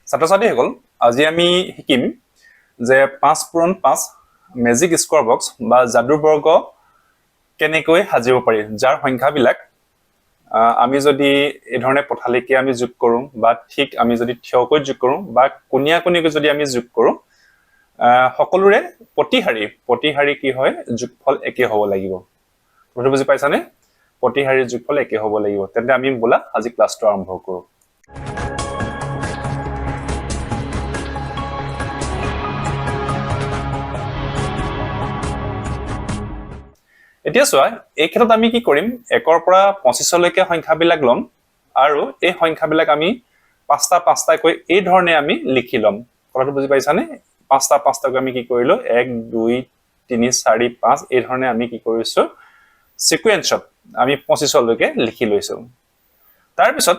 ছাত্ৰ-ছাত্ৰীসকল আজি আমি শিকিম যে 5 পূৰণ 5 মেজিক স্কোৱাৰ বক্স বা যাদুৰ বৰ্গ কেনেকৈ সাজিব পাৰি যাৰ সংখ্যাবিলাক আমি যদি এই ধৰণে পথালিকে আমি যোগ কৰোঁ বা ঠিক আমি যদি থিয়কৈ যোগ কৰোঁ বা কোণীয়া কোণীকৈ যদি আমি যোগ কৰোঁ সকলোৰে প্ৰতিহাৰী কি হয় যোগফল একে হ'ব লাগিব কথাটো বুজি পাইছানে প্ৰতিহাৰীৰ যোগফল একে হ'ব লাগিব তেন্তে আমি বলা আজি ক্লাছটো আৰম্ভ কৰোঁ এতিয়া চোৱা এই ক্ষেত্ৰত আমি কি কৰিম 1 ৰ পৰা 25 লৈকে সংখ্যাবিলাক লম আৰু এই সংখ্যাবিলাক আমি পাঁচটা কৈ এই ধৰণে আমি লিখি লম কথাটো বুজি পাইছানে পাঁচটা আমি কি কৰিলো 1 2 3 4 5 এই ধৰণে আমি কি কৰিছো সিকোয়েন্সত আমি 25 লৈকে লিখি লৈছো তাৰ পিছত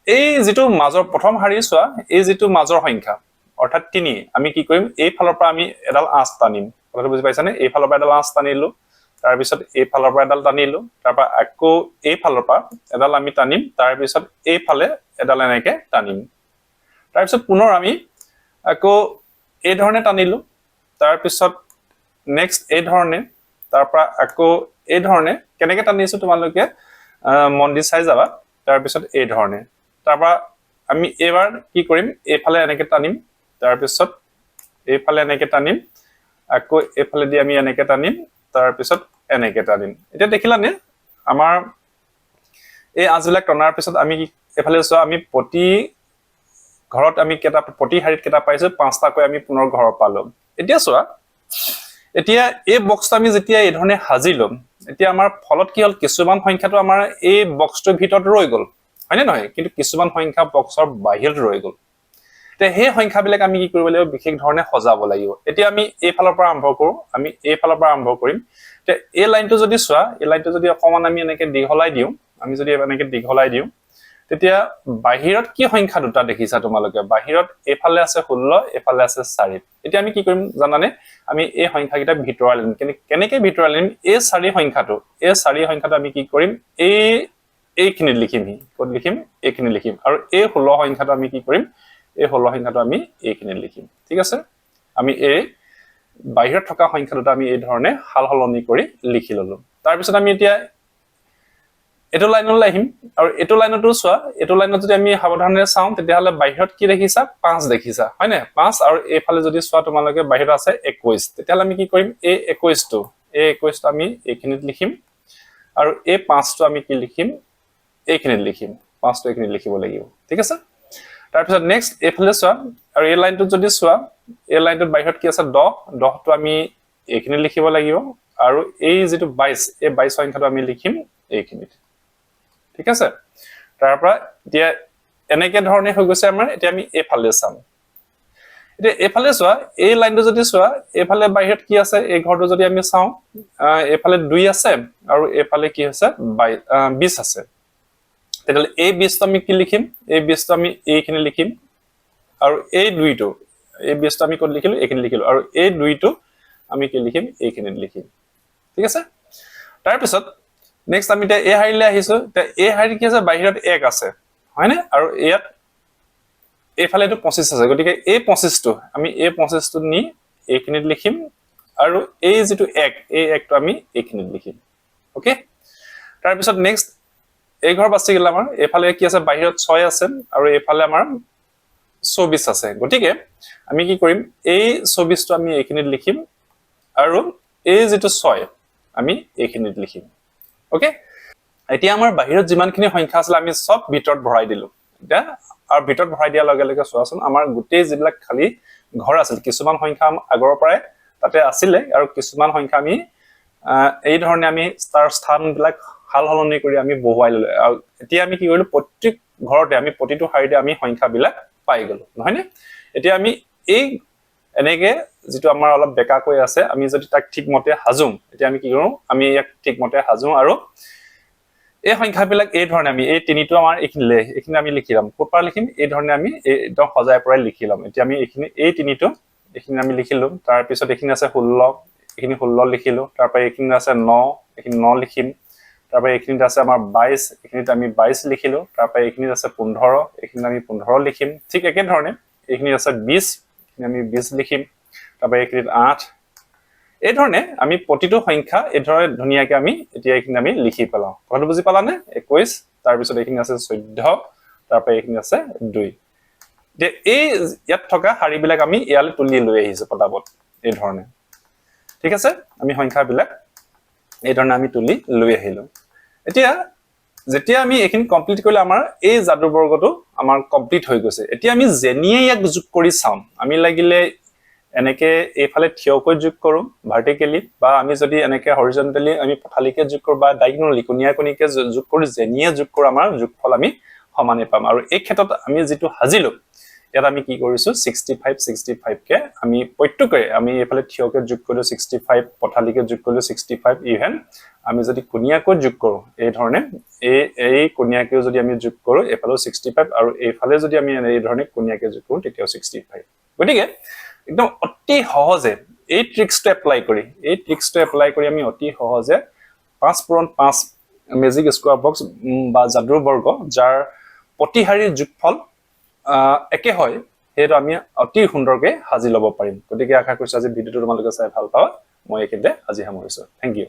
এই যেটো মাজৰ প্ৰথম শাৰী চোৱা এই যেটো মাজৰ সংখ্যা অৰ্থাৎ 3 আমি কি কৰিম এই ফালৰ পৰা আমি এডাল আঁচ টানিম কথাটো বুজি পাইছানে এই ফালৰ পৰা এডাল আঁচ টানিলো তাৰ পিছত এই ফালৰ পৰা এডাল টানিলো তাৰ পৰা আকৌ এই ফালৰ পৰা এডাল আমি টানিম তাৰ পিছত এই ফালে এডাল এনেকে টানিম তাৰ পিছত পুনৰ আমি আকৌ এই ধৰণে টানিলো তাৰ পিছত নেক্সট এই ধৰণে তাৰ পৰা আকৌ এই ধৰণে কেনেকৈ টানিছো তোমালোকে মন দি চাই যাবা তাৰ পিছত এই ধৰণে তাৰ পৰা আমি এবাৰ কি কৰিম এই ফালে এনেকে টানিম তাৰ পিছত এই ফালে এনেকে টানিম আকৌ এই ফালে দি আমি এনেকে টানিম তাৰ পিছত এনেকে টানিম এটা দেখিলানে আমাৰ এই আজবিলাক টনাৰ পিছত আমি এফালে চোৱা আমি প্ৰতি ঘৰত আমি কেটা প্ৰতি হাৰিত কেটা পাইছো 5টা কৈ আমি পুনৰ ঘৰ পালো এতিয়া চোৱা এতিয়া এই বক্সটো আমি যেতিয়া এই ধৰণে হাজিলম এতিয়া আমাৰ ফলত কি হল কিছুমান সংখ্যাটো আমাৰ এই বক্সটোৰ ভিতৰত ৰৈ গল হয়নে নহয় কিন্তু কিছুমান সংখ্যা বক্সৰ বাহিৰত ৰৈ গল তে সেই সংখ্যাবিলাক আমি কি কৰিব লাগিব বিশেষ ধৰণে সজাব লাগিব এতিয়া আমি এই ফালৰ পৰা আৰম্ভ কৰো আমি এই ফালৰ পৰা আৰম্ভ কৰিম তে এই লাইনটো যদি চোৱা এই লাইনটো যদি অকমান আমি এনেকে দীঘলাই দিও আমি যদি এনেকে দীঘলাই দিও তেতিয়া বাহিৰত কি সংখ্যা দুটা দেখিছা তোমালোকে বাহিৰত এফালে আছে 16 এফালে আছে 4 এতিয়া আমি কি কৰিম জানানে আমি এই সংখ্যাকেইটা ভিতৰাই লিম কেনেকৈ ভিতৰাই লিম এই 4 সংখ্যাটো আমি কি কৰিম এইখিনি লিখিম ক'ত লিখিম এইখিনি লিখিম আৰু এই 16 সংখ্যাটো আমি কি কৰিম এই 16 সংখ্যাটো আমি এইখিনি লিখিম ঠিক আছে আমি এই বাহিৰত থকা সংখ্যা দুটা আমি এই ধৰণে হালহলনি কৰি লিখি ললো তাৰ পিছত আমি এতিয়া এটো লাইনলৈ আহিম আৰু এটো লাইনটো চোৱা এটো লাইনত যদি আমি সাৱধানৰে চাওঁ তেতিয়াহলে বাহিৰত কি দেখিছা 5 দেখিছা হয় না 5 আৰু এইফালে যদি চোৱা তোমালোকে বাহিৰত আছে 21 তেতিয়াহলে আমি কি কৰিম এই 21 টো আমি এইখিনিত লিখিম আৰু এই 5 টো আমি কি লিখিম এইখিনিত লিখিম 5 টো এইখিনিত লিখিব লাগিব ঠিক আছে তাৰ পিছত নেক্সট এইফালে চোৱা আৰু এই লাইনটো যদি চোৱা এই লাইনটোত বাহিৰত কি আছে 10 টো আমি এইখিনিত লিখিব লাগিব আৰু এই যেটো 22 এই 22 সংখ্যাটো আমি লিখিম এইখিনিত ঠিক আছে তাৰ পৰা এতিয়া এনেকে ধৰণে হৈ গৈছে আমাৰ এতিয়া আমি এইফালে চাম এতিয়া এইফালে চোৱা এই লাইনটো যদি চোৱা এইফালে বাহিৰত কি আছে এই ঘৰটো যদি আমি চাওঁ এইফালে 2 আছে আৰু এইফালে কি আছে 20 আছে তেতিয়ালে এই 20 টো আমি কি লিখিম এই 20 টো আমি এইখিনি লিখিম আৰু এই 2 টো এই 20 টো আমি ক'ত লিখিলো এইখিনি লিখিলো আৰু এই 2 টো আমি কি লিখিম এইখিনিত লিখিম ঠিক আছে তাৰ পিছত নেক্সট আমি তে এই হাৰিলে আহিছো তে এই হাৰি কি আছে বাহিৰত 1 আছে হয়নে আৰু ইয়াত এইফালে তো 25 আছে গতিকে এই 25 টো আমি এই 25 টো নি এইখিনিত লিখিম আৰু এই যেটো 1 এই 1 টো আমি এইখিনিত লিখিম ওকে তাৰ পিছত নেক্সট এই ঘৰ বাছি গেল আমাৰ এইফালে কি আছে বাহিৰত 6 আছে আৰু এইফালে আমাৰ 24 আছে গতিকে আমি কি কৰিম এই 24 টো আমি এইখিনিত লিখিম আৰু এই যেটো 6 আমি এইখিনিত লিখিম ওকে এতিয়া আমাৰ বাহিৰত যিমানখিনি সংখ্যা আছিল আমি সব ভিতৰত ভৰাই দিলো এটা আৰু ভিতৰত ভৰাই দিয়া লগে লগে চোৱাচোন আমাৰ গোটেই যিবিলাক খালি ঘৰ আছিল কিছুমান সংখ্যা আগৰ পৰাই তাতে আছিল আৰু কিছুমান সংখ্যা আমি এই ধৰণে আমি তাৰ স্থানবিলাক হালহলনি কৰি আমি বহুৱাই ললো আৰু এতিয়া আমি কি কৰিলো প্ৰত্যেক ঘৰতে আমি প্ৰতিটো শাৰীতে আমি সংখ্যাবিলাক পাই গলো নহয় নে এতিয়া আমি এই এনেকে যেটো আমাৰ অলপ বেকা কৈ আছে আমি যদি তাক ঠিকমতে হাজুম এতিয়া আমি কি কৰো আমি ইয়াক ঠিকমতে হাজুম আৰু এই সংখ্যাবিলাক এই ধৰণে আমি এই তিনিটো আমাৰ এইখিনি আমি লিখিলাম কোপা লিখিম এই ধৰণে আমি একদম সজাই পৰাই লিখিলাম এতিয়া আমি এইখিনি এই তিনিটো এইখিনি আমি লিখিলো তাৰ পিছত এইখিনি আছে 16 এইখিনি 16 লিখিলো তাৰ পৰা এইখিনি আছে 9 এইখিনি 9 লিখিম তাৰ পৰা এইখিনিত আছে আমাৰ 22 এইখিনিত আমি 22 লিখিলো তাৰ পৰা এইখিনিত আছে 15 এইখিনি আমি 15 লিখিম ঠিক একে ধৰণে এইখিনি আছে 20 আমি 20 লিখিম তাৰপৰ এইখিনিত 8 এই ধৰণে আমি প্ৰতিটো সংখ্যা এই ধৰণে ধুনিয়াকে আমি এতিয়া এইখিনি আমি লিখি পেলাও কথাটো বুজি পালানে 21 তাৰ পিছত এইখিনি আছে 14 তাৰপৰ এইখিনি আছে 2 যে এই ইয়াত থকা হাৰিবিলাক আমি ইয়ালে তুলি লৈ আহিছো পটাপট এই ধৰণে ঠিক আছে আমি সংখ্যাবিলাক এই ধৰণে আমি তুলি লৈ আহিলো এতিয়া যেতিয়া আমি এইখিনি কমপ্লিট কৰিলে আমাৰ এই যাদু বৰ্গটো আমাৰ কমপ্লিট হৈ গৈছে এতিয়া আমি জেনিয়ে ইয়াক যোগ কৰি চাম আমি লাগিলে এনেকে এইফালে থিয়কৈ যোগ কৰো ভাৰ্টিকেলি বা আমি যদি এনেকে হৰিজন্টালি আমি পথালিকে যোগ কৰো বা ডায়াগোনালি কোণীয়া-কোণীকে যোগ কৰি জেনিয়ে যোগ কৰো আমাৰ যোগফল আমি সমানে পাম আৰু এই ক্ষেত্ৰত আমি যেটো হাজিলো ইয়াত আমি কি কৰিছো 65 কে আমি প্ৰত্যেকৰে আমি এইফালে থিয়কে যোগ কৰিলো 65 পথালিকে যোগ কৰিলো 65 ইভেন আমি যদি কোণীয়াকৈ যোগ কৰো এই ধৰণে এই কোণীয়াকে যদি আমি যোগ কৰো এফালে 65 আৰু এইফালে যদি আমি এই ধৰণে কোণীয়াকে যোগ কৰো তেতিয়াও 65 গতিকে একদম অতি সহজে এই ট্ৰিক্সটো এপ্লাই কৰি আমি অতি সহজে 5 পূৰণ 5 মেজিক স্কোয়াৰ বক্স বা যাদুৰ বৰ্গ যাৰ প্ৰতিহাৰীৰ যোগফল একে হয় হেটো আমি অতি সুন্দৰকৈ হাজি ল'ব পাৰিম গতিকে আশা কৰিছো আজি ভিডিওটো তোমালোকে চাই ভাল পাবা মই একেদে আজি সামৰিছো থ্যাংক ইউ